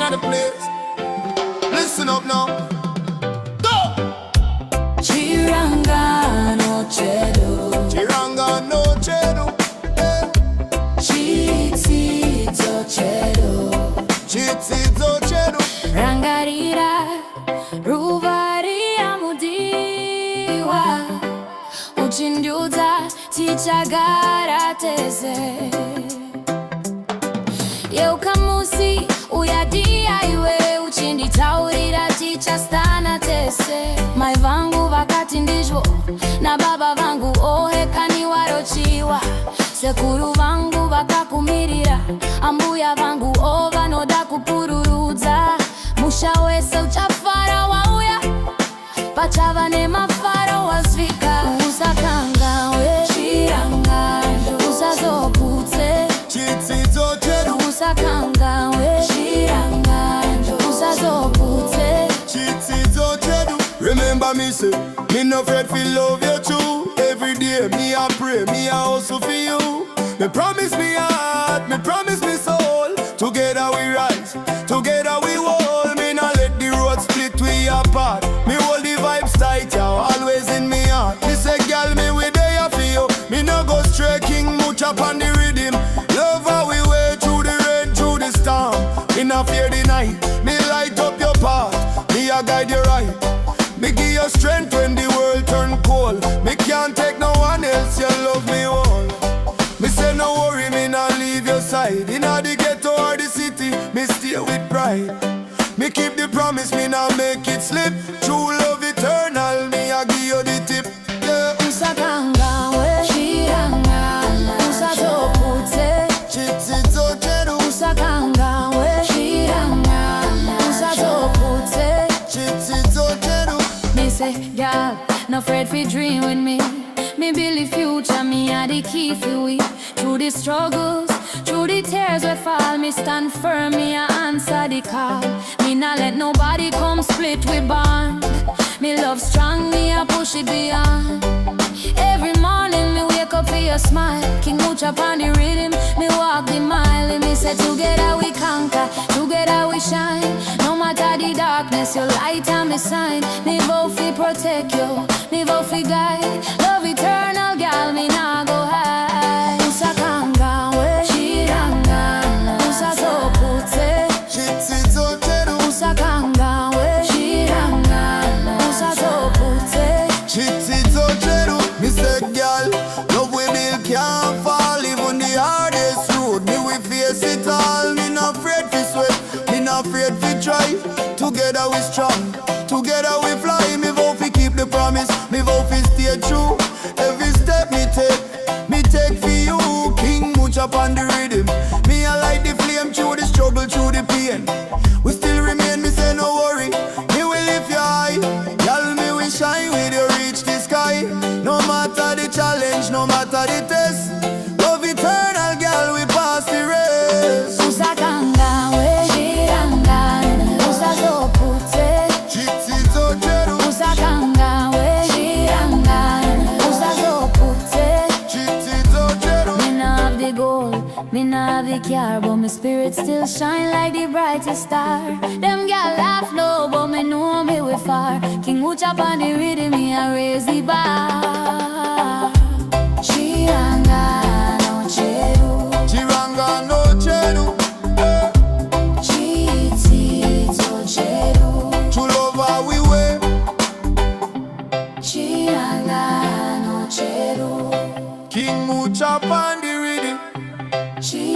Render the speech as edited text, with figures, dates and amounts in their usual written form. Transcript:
in the place. Listen up now. Go! Chirangano chedu, Chirangano chedu, chitizo chedu, chitizo chedu, rangarira, ruvaria mudiwa, uchinduza tichagara teze. Eu kamusi uyadia iwe uchinditaurira tichastana tese. Mai vangu vakati ndizvo na baba vangu ohekani warochiwa. Sekuru vangu vakakumirira, ambuya vangu ovanoda kupururudza. Musha wese uchafara wauya, pachava nemafaro wasvika. Usakangawe Chirangano, usazoputse chitizo chedu, usakangawe Chirangano, usazoputse chitizo chedu. Remember me say, me no afraid fi love you too. Every day me a pray, me a hustle for you. Me promise me heart, me promise me soul. Together we rise, together we hold. Me not let the road split we apart. Me hold the vibes tight, you always in me heart. Me say, girl, me we there for you. Me no go stray, King Muchah on the rhythm. Love how we way through the rain, through the storm. Me not fear the night. Me light up your path, me a guide you right. Me give you strength when the world turn cold. Me can't take no one else, you love me all. Me say no worry, me not leave your side. Inna the ghetto or the city, me stay with pride. Me keep the promise, me not make it slip. True love eternal, me a give you the tip. Yeah. usakangawe Chirangano, usazoputse Chitizo chedu, usakangawe Chirangano, usazoputse. chitizo chedu. Me say, girl, no afraid fi dream with me. Me build the future, me a the key for we. Through the struggles, through the tears we fall, me stand firm, me a answer the call. Me not let nobody come split we bond. Me love strong, me a push it beyond. Every morning me wake up for your smile. King Muchah on the rhythm, me walk the mile. And me say together we conquer, together we shine. No matter the darkness, your light and me sign. Me vow fi protect you, me vow fi guide. Love eternal, girl, me nah go hide. Usakangawe Chirangano, usazoputse Chitizo chedu, usakangawe Chirangano, usazoputse. chitizo chedu. Me say, girl, love we build can't fall. Even the hardest road, me we face it all. Me not afraid to sweat, me not afraid to try. Together we strong, together we fly. Me vow fi keep the promise, me vow fi stay true. Every step me take for you. King Muchah on the rhythm. Me a light the flame through the struggle, through the pain. We still remain, me say no worry. Me will lift your high, girl, me will shine with you reach the sky. No matter the challenge, no matter the test. Love eternal, girl, we pass the race. Usakangawe Chirangano, usazoputse Chitizo chedu, usakangawe Chirangano, usazoputse. chitizo chedu. Me nah have the gold, me nah have the car, but my spirit still shine like the brightest star. Them gal laugh low, but me know me we far. King Muchah on the rhythm, me a raise the bar. Chirangano chedu, Chirangano chedu, chitizo chedu, true love how we way. Chirangano chedu, King Muchah on the rhythm. Chirangano.